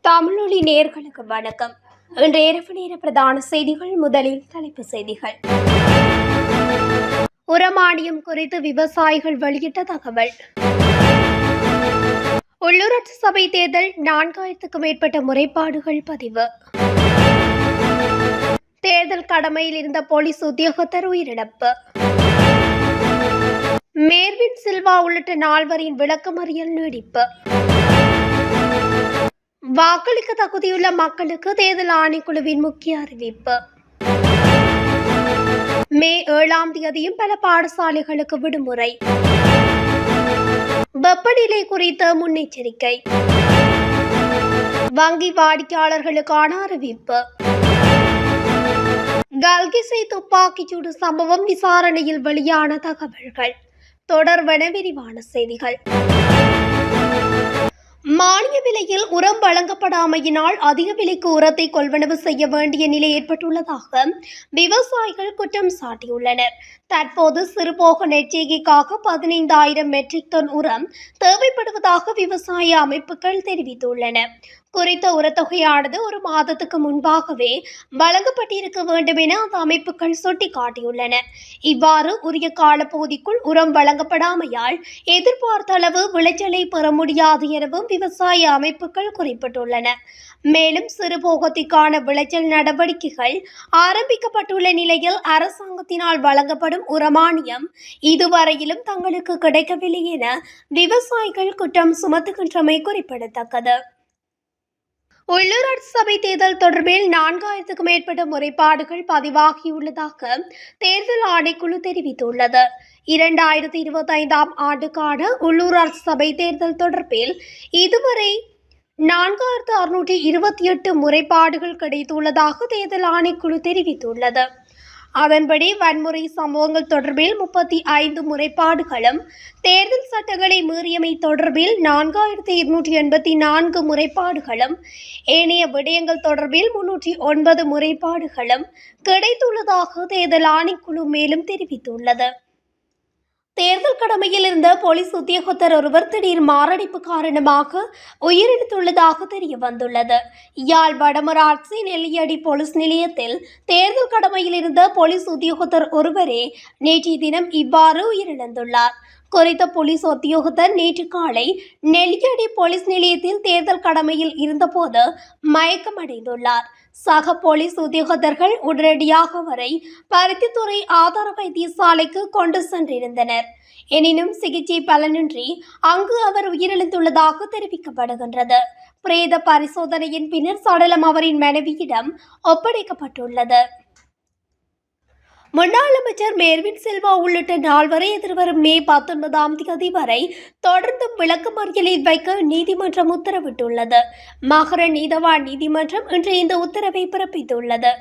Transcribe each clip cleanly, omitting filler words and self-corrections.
தமிழொலி நேயர்களுக்கு வணக்கம். இன்றைய இரவு நேர பிரதான செய்திகள். முதலில் தலைப்புச் செய்திகள். உரமானியம் குறித்து விவசாயிகள் வெளியிட்ட தகவல். உள்ளூராட்சி சபை தேர்தல் 4000க்கும் மேற்பட்ட முறைப்பாடுகள் பதிவு. தேர்தல் கடமையில் இருந்த போலீஸ் உத்தியோகத்தர் உயிரிழப்பு. மேர்வின் சில்வா உள்ளிட்ட 4 விளக்கமறியல் நீடிப்பு. வாக்களிக்க தகுதியுள்ள மக்களுக்கு தேர்தல் ஆணைக்குழுவின் முக்கிய அறிவிப்பு. மே 7 பல பாடசாலைகளுக்கு விடுமுறை. வெப்பநிலை குறித்த முன்னெச்சரிக்கை. வங்கி வாடிக்கையாளர்களுக்கான அறிவிப்பு. கல்கிசை துப்பாக்கிச்சூடு சம்பவம் விசாரணையில் வெளியான தகவல்கள் தொடர்பான விரிவான செய்திகள். மானிய விலையில் உரம் வழங்கப்படாமையினால் அதிக விலைக்கு உரத்தை கொள்வனவு செய்ய வேண்டிய நிலை ஏற்பட்டுள்ளதாக விவசாயிகள் குற்றம் சாட்டியுள்ளனர். தற்போது சிறுபோக நெற்செய்கைக்காக 15,000 மெட்ரிக் டன் உரம் தேவைப்படுவதாக விவசாய அமைப்புகள் தெரிவித்துள்ளன. குறித்த உரத்தொகையானது ஒரு மாதத்துக்கு முன்பாகவே வழங்கப்பட்டிருக்க வேண்டும் என அந்த அமைப்புகள் சுட்டிக்காட்டியுள்ளன. இவ்வாறு உரிய காலப்பகுதிக்குள் உரம் வழங்கப்படாமையால் எதிர்பார்த்த அளவு விளைச்சலை பெற முடியாது எனவும் விவசாய அமைப்புகள் குறிப்பிட்டுள்ளன. மேலும் சிறுபோகத்திற்கான விளைச்சல் நடவடிக்கைகள் ஆரம்பிக்கப்பட்டுள்ள நிலையில் அரசாங்கத்தினால் வழங்கப்படும் உரமானியம் இதுவரையிலும் தங்களுக்கு கிடைக்கவில்லை என விவசாயிகள் குற்றம் சுமத்துகின்றமை குறிப்பிடத்தக்கது. உள்ளூராட்சி சபை தேர்தல் தொடர்பில் 4000க்கும் மேற்பட்ட முறைப்பாடுகள் பதிவாகியுள்ளதாக தேர்தல் ஆணைக்குழு தெரிவித்துள்ளது. 2025 ஆண்டுக்கான உள்ளூராட்சி சபை தேர்தல் தொடர்பில் இதுவரை 4628 முறைப்பாடுகள் கிடைத்துள்ளதாக தேர்தல் ஆணைக்குழு தெரிவித்துள்ளது. அதன்படி வன்முறை சம்பவங்கள் தொடர்பில் 35 முறைப்பாடுகளும், தேர்தல் சட்டங்களை மீறியமை தொடர்பில் 4284 முறைப்பாடுகளும், ஏனைய விடயங்கள் தொடர்பில் 309 முறைப்பாடுகளும் கிடைத்துள்ளதாக தேர்தல் ஆணைக்குழு மேலும் தெரிவித்துள்ளது. தேர்தல் கடமையில் இருந்த போலீஸ் உத்தியோகத்தர் ஒருவர் திடீர் மாரடைப்பு காரணமாக உயிரிழந்துள்ளதாக தெரிய வந்துள்ளது. யாழ் வடமராட்சி நெல்லியடி போலீஸ் நிலையத்தில் தேர்தல் கடமையில் இருந்த போலீஸ் உத்தியோகத்தர் ஒருவரே நேற்றைய தினம் இவ்வாறு உயிரிழந்துள்ளார். குறித்த போலீஸ் உத்தியோகத்தர் நேற்று காலை நெல்லியடி போலீஸ் நிலையத்தில் தேர்தல் கடமையில் இருந்தபோது மயக்கமடைந்துள்ளார். சக போலீஸ் உத்தியோகத்தர்கள் உடனடியாக அவரை பருத்தித்துறை ஆதார வைத்தியசாலைக்கு கொண்டு சென்றிருந்தனர். எனினும் சிகிச்சை பலனின்றி அங்கு அவர் உயிரிழந்துள்ளதாக தெரிவிக்கப்படுகின்றது. பிரேத பரிசோதனையின் பின்னர் சடலம் அவரின் மனைவியிடம் ஒப்படைக்கப்பட்டுள்ளது. முன்னாள் அமைச்சர் மேர்வின் சில்வா உள்ளிட்ட 4 எதிர்வரும் மே 19 வரை தொடர்ந்து விளக்கமறியலில் வைக்க நீதிமன்றம் உத்தரவிட்டுள்ளது. மகர நீதவான் நீதிமன்றம் இன்று இந்த உத்தரவை பிறப்பித்துள்ளது.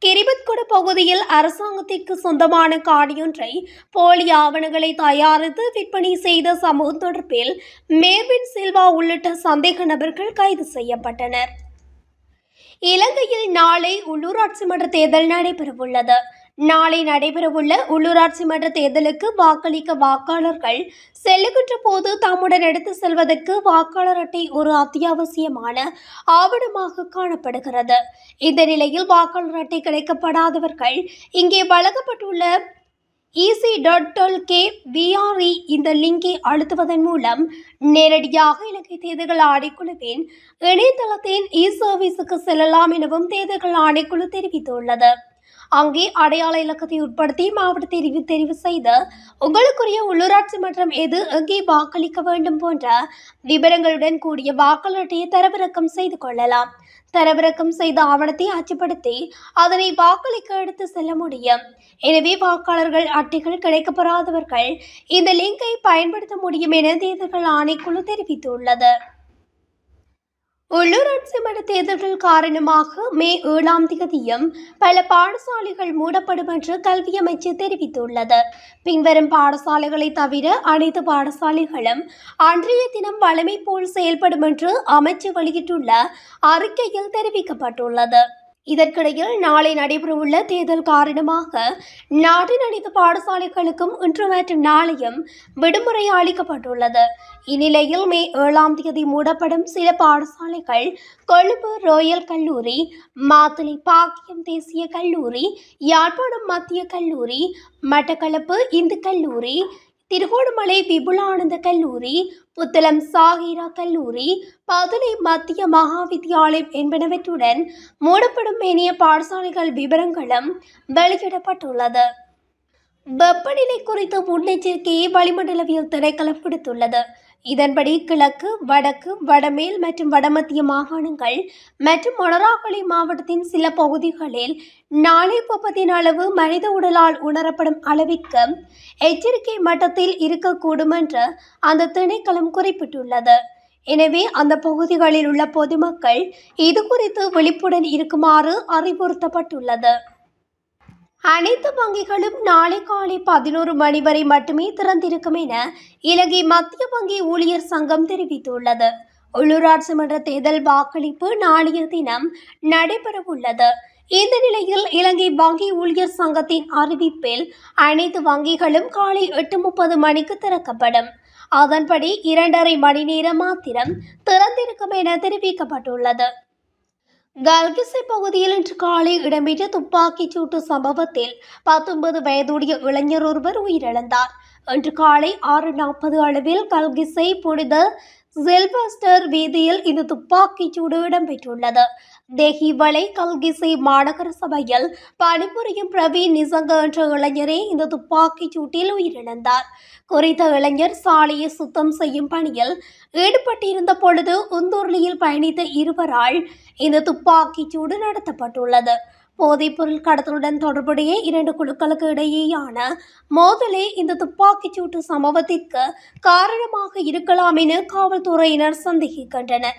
கிரிபத்குட பகுதியில் அரசாங்கத்திற்கு சொந்தமான காணியொன்றை போலி ஆவணங்களை தயாரித்து விற்பனை செய்த சம்பவம் தொடர்பில் மேர்வின் சில்வா உள்ளிட்ட சந்தேக நபர்கள் கைது செய்யப்பட்டனர். இலங்கையில் நாளை உள்ளூராட்சி மன்ற தேர்தல் நடைபெறவுள்ளது. நாளை நடைபெறவுள்ள உள்ளூராட்சி மன்ற தேர்தலுக்கு வாக்களிக்க வாக்காளர்கள் செல்லுகின்ற போது தம்முடன் எடுத்து செல்வதற்கு வாக்காளர் அட்டை ஒரு அத்தியாவசியமான ஆவணமாக காணப்படுகிறது. இந்த நிலையில் வாக்காளர் அட்டை கிடைக்கப்படாதவர்கள் இங்கே வழங்கப்பட்டுள்ள ec.lk.vre இந்த லிங்கை அழுத்துவதன் மூலம் நேரடியாக இலங்கை தேர்தல்கள் ஆணைக்குழுவின் இணையதளத்தின் இ-சர்வீஸுக்கு செல்லலாம் எனவும் தேர்தல்கள் ஆணைக்குழு தெரிவித்துள்ளது. அங்கே அடையாள இலக்கத்தை உட்படுத்தி மாவட்ட தெரிவு செய்து உங்களுக்குரிய உள்ளூராட்சி மன்றம் எது, எங்கே வாக்களிக்க வேண்டும் போன்ற விவரங்களுடன் கூடிய வாக்காளர் அட்டையை தரவிறக்கம் செய்து கொள்ளலாம். தரவிறக்கம் செய்த ஆவணத்தை அச்சுப்படுத்தி அதனை வாக்களிக்க எடுத்து செல்ல முடியும். எனவே வாக்காளர்கள் அட்டைகள் கிடைக்கப்பெறாதவர்கள் இந்த லிங்கை பயன்படுத்த முடியும் என தேர்தல்கள் ஆணைக்குழு தெரிவித்துள்ளது. உள்ளூராட்சி மன்ற தேர்தல்கள் காரணமாக மே 7 பல பாடசாலைகள் மூடப்படும் என்று கல்வி அமைச்சு தெரிவித்துள்ளது. பின்வரும் பாடசாலைகளை தவிர அனைத்து பாடசாலைகளும் அன்றைய தினம் வழமை போல் செயல்படும் என்று அமைச்சு வெளியிட்டுள்ள அறிக்கையில் தெரிவிக்கப்பட்டுள்ளது. இதற்கிடையில் நாளை நடைபெறவுள்ள தேர்தல் காரணமாக நாட்டின் அனைத்து பாடசாலைகளுக்கும் இன்று மற்றும் நாளையும் விடுமுறை அளிக்கப்பட்டுள்ளது. இந்நிலையில் மே 7 மூடப்படும் சில பாடசாலைகள் கொழும்பு ரோயல் கல்லூரி, மாத்தளை பாக்கியம் தேசிய கல்லூரி, யாழ்ப்பாணம் மத்திய கல்லூரி, மட்டக்களப்பு இந்து கல்லூரி, திருகோணமலை விபுலானந்த கல்லூரி, புத்தளம் சாகிரா கல்லூரி, பதுளை மத்திய மகாவித்தியாலயம் என்பனவற்றுடன் மூடப்படும் ஏனைய பாடசாலைகள் விவரங்களும் வெளியிடப்பட்டுள்ளது. வெப்பநிலை குறித்த முன்னெச்சரிக்கையை வளிமண்டலவியல் திணைக்களம் விடுத்துள்ளது. இதன்படி கிழக்கு, வடக்கு, வடமேல் மற்றும் வடமத்திய மாகாணங்கள் மற்றும் மொனராகலை மாவட்டத்தின் சில பகுதிகளில் நாளை வெப்பத்தின் அளவு மனித உடலால் உணரப்படும் அளவிற்கு எச்சரிக்கை மட்டத்தில் இருக்கக்கூடும் என்று அந்த திணைக்களம் குறிப்பிட்டுள்ளது. எனவே அந்த பகுதிகளில் உள்ள பொதுமக்கள் இது குறித்து விழிப்புடன் இருக்குமாறு அறிவுறுத்தப்பட்டுள்ளது. அனைத்து வங்கிகளும் நாளை காலை 11 மணி வரை மட்டுமே திறந்திருக்கும் என இலங்கை மத்திய வங்கி ஊழியர் சங்கம் தெரிவித்துள்ளது. உள்ளூராட்சி மன்ற தேர்தல் வாக்களிப்பு நாளைய தினம் நடைபெறவுள்ளது. இந்த நிலையில் இலங்கை வங்கி ஊழியர் சங்கத்தின் அறிவிப்பில் அனைத்து வங்கிகளும் காலை 8:30 மணிக்கு திறக்கப்படும். அதன்படி 2.5 மணி நேரம் மாத்திரம் திறந்திருக்கும் என தெரிவிக்கப்பட்டுள்ளது. கல்கிசை பகுதியில் இன்று காலை இடம்பெற்ற துப்பாக்கிச் சூட்டு சம்பவத்தில் 19 வயதுடைய இளைஞர் ஒருவர் உயிரிழந்தார். இன்று காலை 6:40 அளவில் கல்கிசை புனித சில்வஸ்டர் வீதியில் இந்த துப்பாக்கிச் சூடு இடம்பெற்றுள்ளது. தேகிவளை கல்கிசை மாநகர சபையில் பணிபுரியும் பிரவீன் நிசங்க என்ற இளைஞரே இந்த துப்பாக்கிச் சூட்டில் உயிரிழந்தார். குறித்த இளைஞர் சாலையை சுத்தம் செய்யும் பணியில் ஈடுபட்டிருந்த பொழுது உந்தூர்லியில் பயணித்த இருவரால் இந்த துப்பாக்கிச் சூடு நடத்தப்பட்டுள்ளது. போதைப்பொருள் கடத்தலுடன் தொடர்புடைய 2 குழுக்களுக்கு இடையேயான மோதலே இந்த துப்பாக்கிச் சூட்டு சம்பவத்திற்கு காரணமாக இருக்கலாம் என காவல்துறையினர் சந்தேகிக்கின்றனர்.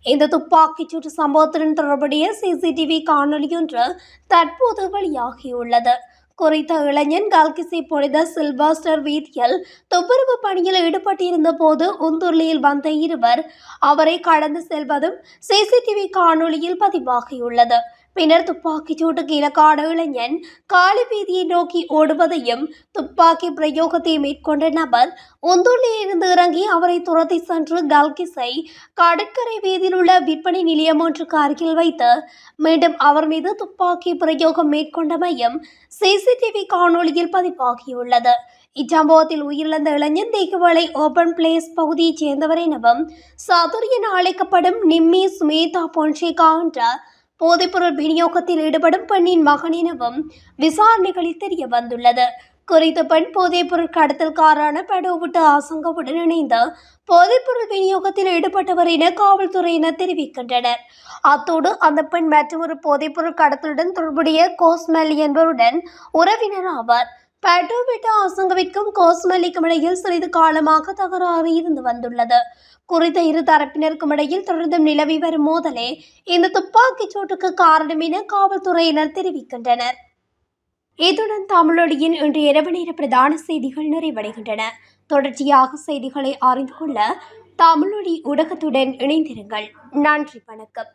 இந்த துப்பாக்கிச் சூட்டு சம்பவத்துடன் தொடர்புடைய சிசிடிவி காணொலியொன்று தற்போது வெளியாகியுள்ளது. குறித்த இளைஞன் கல்கிசை புனித சில்வஸ்டர் வீதியில் துப்புரவு பணியில் ஈடுபட்டிருந்த போது உந்துர்லியில் வந்த இருவர் அவரை கடந்து செல்வதும் சிசிடிவி காணொலியில் பதிவாகியுள்ளது. பின்னர் துப்பாக்கிச் சூட்டுக்கு இலக்கான இளைஞன் காலி வீதியை நோக்கி ஓடுவதையும் துப்பாக்கி பிரயோகத்தை மேற்கொண்ட நபர் உந்துள்ளியில் இருந்து இறங்கி அவரை துரத்தி சென்று கல்கிசை கடற்கரை வீதியில் உள்ள விற்பனை நிலையம் ஒன்றுக்கு அருகில் வைத்து மீண்டும் அவர் மீது துப்பாக்கி பிரயோகம் மேற்கொண்டமையும் சிசிடிவி காணொலியில் பதிவாகியுள்ளது. இச்சம்பவத்தில் உயிரிழந்த இளைஞன் தேகுவளை ஓபன் பிளேஸ் பகுதியைச் சேர்ந்தவர் எனவும் சதுர் என அழைக்கப்படும் நிம்மி சுமேதா பொன்சேகா என்ற போதைப்பொருள் விநியோகத்தில் ஈடுபடும் பெண்ணின் மகன் எனவும் விசாரணைகளில் தெரிய வந்துள்ளது. குறித்த பெண் போதைப்பொருள் கடத்தல்காரான படோவிட்டு ஆசங்கவுடன் இணைந்து போதைப்பொருள் விநியோகத்தில் ஈடுபட்டவர் என காவல்துறையினர் தெரிவிக்கின்றனர். அத்தோடு அந்த பெண் மற்றொரு போதைப்பொருள் கடத்தலுடன் தொடர்புடைய கோஸ்மெல்லி என்பவருடன் உறவினர் ஆவார். படோவிட்டு ஆசங்கவிற்கும் கோஸ்மெல்லிக்கும் இடையில் சிறிது காலமாக தகராறு இருந்து வந்துள்ளது. குறித்த இரு தரப்பினருக்கும் இடையில் தொடர்ந்து நிலவி வரும் மோதலே இந்த துப்பாக்கிச் சூட்டுக்கு காரணம் என காவல்துறையினர் தெரிவிக்கின்றனர். இத்துடன் தமிழொலியின் இன்று இரவு நேர பிரதான செய்திகள் நிறைவடைகின்றன. தொடர்ச்சியாக செய்திகளை அறிந்து கொள்ள தமிழொலி ஊடகத்துடன் இணைந்திருங்கள். நன்றி, வணக்கம்.